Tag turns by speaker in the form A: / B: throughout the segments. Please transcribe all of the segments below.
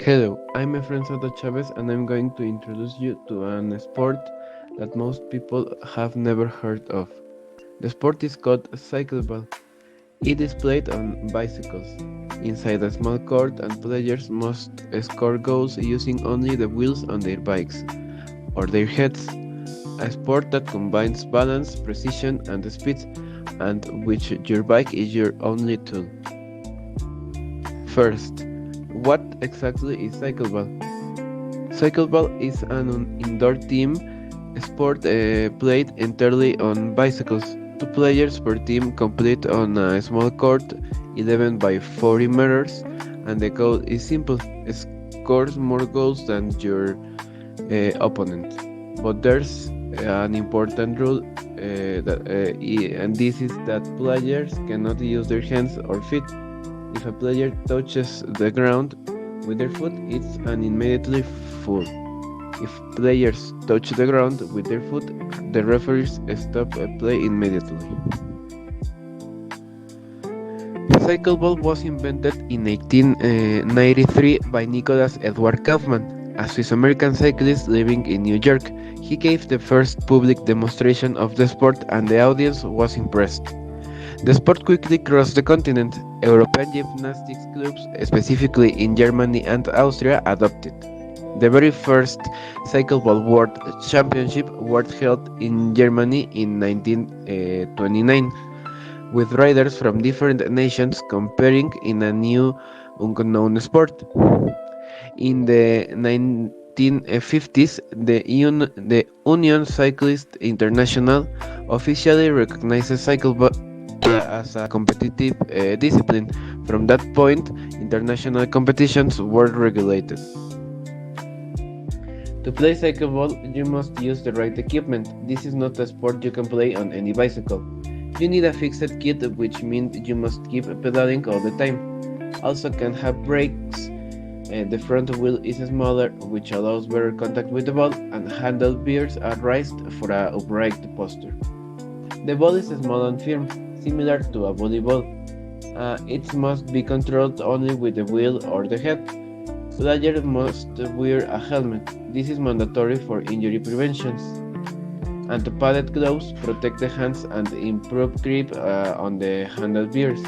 A: Hello, I'm Efren Soto Chavez and I'm going to introduce you to an sport that most people have never heard of. The sport is called cycleball. It is played on bicycles, inside a small court, and players must score goals using only the wheels on their bikes or their heads. A sport that combines balance, precision, and speed, and which your bike is your only tool. First, what exactly is cycleball? Cycleball is an indoor team sport played entirely on bicycles. Two players per team compete on a small court, 11 by 40 meters, and the goal is simple: scores more goals than your opponent. But there's an important rule, and this is that players cannot use their hands or feet. If a player touches the ground with their foot, it's an immediately foul. If players touch the ground with their foot, the referees stop play immediately. Cycleball was invented in 1893 by Nicholas Edward Kaufman, a Swiss-American cyclist living in New York. He gave the first public demonstration of the sport and the audience was impressed. The sport quickly crossed the continent. European gymnastics clubs, specifically in Germany and Austria, adopted. The very first Cycleball World Championship was held in Germany in 1929, with riders from different nations competing in a new unknown sport. In the 1950s, the Union Cyclist International officially recognizes cycleball as a competitive discipline. From that point, international competitions were regulated. To play cycleball, you must use the right equipment. This is not a sport you can play on any bicycle. You need a fixed kit, which means you must keep pedaling all the time. Also can have brakes. The front wheel is smaller, which allows better contact with the ball, and handlebars are raised for a upright posture. The ball is small and firm, similar to a volleyball. It must be controlled only with the wheel or the head. Players must wear a helmet. This is mandatory for injury prevention. And padded gloves protect the hands and improve grip on the handlebars.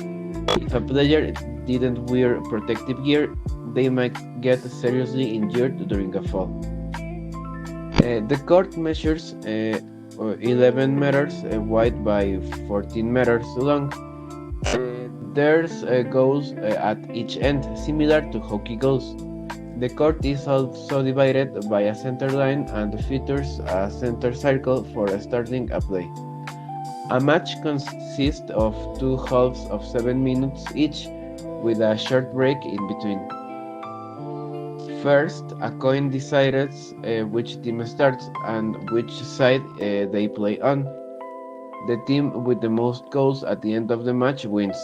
A: If a player didn't wear protective gear, they might get seriously injured during a fall. The court measures 11 meters wide by 14 meters long. There's goals at each end, similar to hockey goals. The court is also divided by a center line and features a center circle for starting a play. A match consists of two halves of 7 minutes each, with a short break in between. First, a coin decides which team starts and which side they play on. The team with the most goals at the end of the match wins.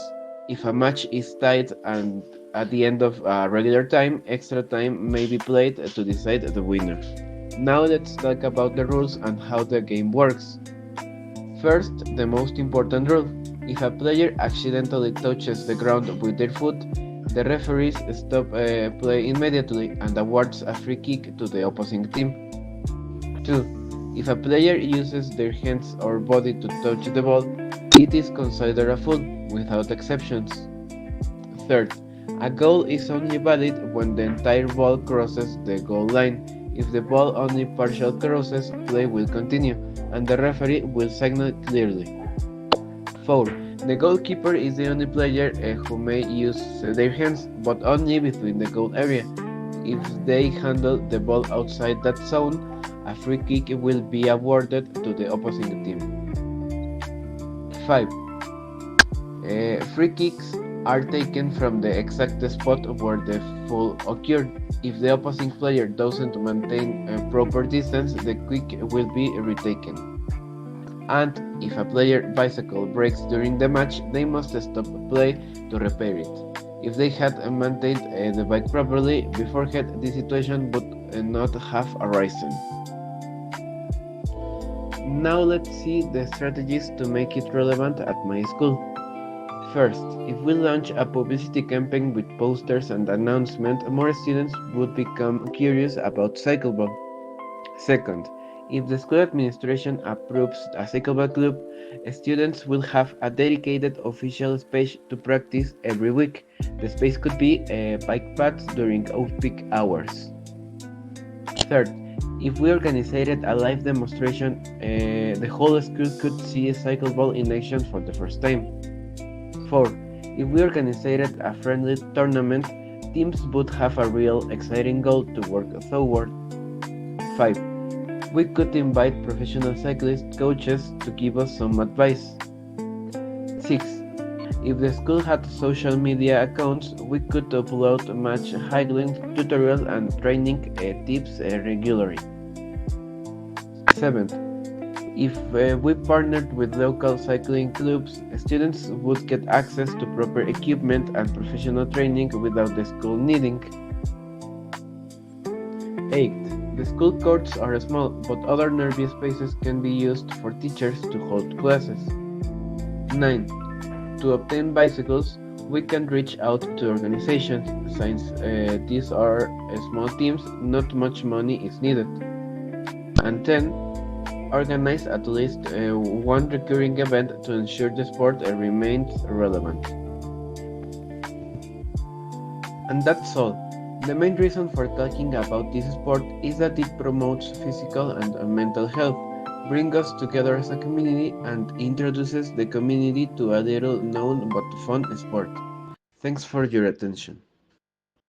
A: If a match is tied and at the end of regular time, extra time may be played to decide the winner. Now let's talk about the rules and how the game works. First, the most important rule. If a player accidentally touches the ground with their foot, the referees stop play immediately and awards a free kick to the opposing team. 2. If a player uses their hands or body to touch the ball, it is considered a foul, without exceptions. Third, a goal is only valid when the entire ball crosses the goal line. If the ball only partially crosses, play will continue, and the referee will signal clearly. 4. The goalkeeper is the only player who may use their hands, but only between the goal area. If they handle the ball outside that zone, a free kick will be awarded to the opposing team. 5. Free kicks are taken from the exact spot where the foul occurred. If the opposing player doesn't maintain a proper distance, the kick will be retaken. And if a player bicycle breaks during the match, they must stop play to repair it. If they had maintained the bike properly beforehand, this situation would not have arisen. Now let's see the strategies to make it relevant at my school. First, if we launch a publicity campaign with posters and announcements, more students would become curious about cycleball. Second, if the school administration approves a cycleball club, students will have a dedicated official space to practice every week. The space could be bike paths during off-peak hours. Third, if we organized a live demonstration, the whole school could see a cycleball in action for the first time. 4. If we organized a friendly tournament, teams would have a real exciting goal to work toward. 5. We could invite professional cyclist coaches to give us some advice. 6. If the school had social media accounts, we could upload match highlights, tutorials and training tips regularly. 7. If we partnered with local cycling clubs, students would get access to proper equipment and professional training without the school needing. 8. The school courts are small, but other nearby spaces can be used for teachers to hold classes. 9. To obtain bicycles, we can reach out to organizations. Since these are small teams, not much money is needed. And 10. Organize at least one recurring event to ensure the sport remains relevant. And that's all. The main reason for talking about this sport is that it promotes physical and mental health, brings us together as a community, and introduces the community to a little known but fun sport. Thanks for your attention.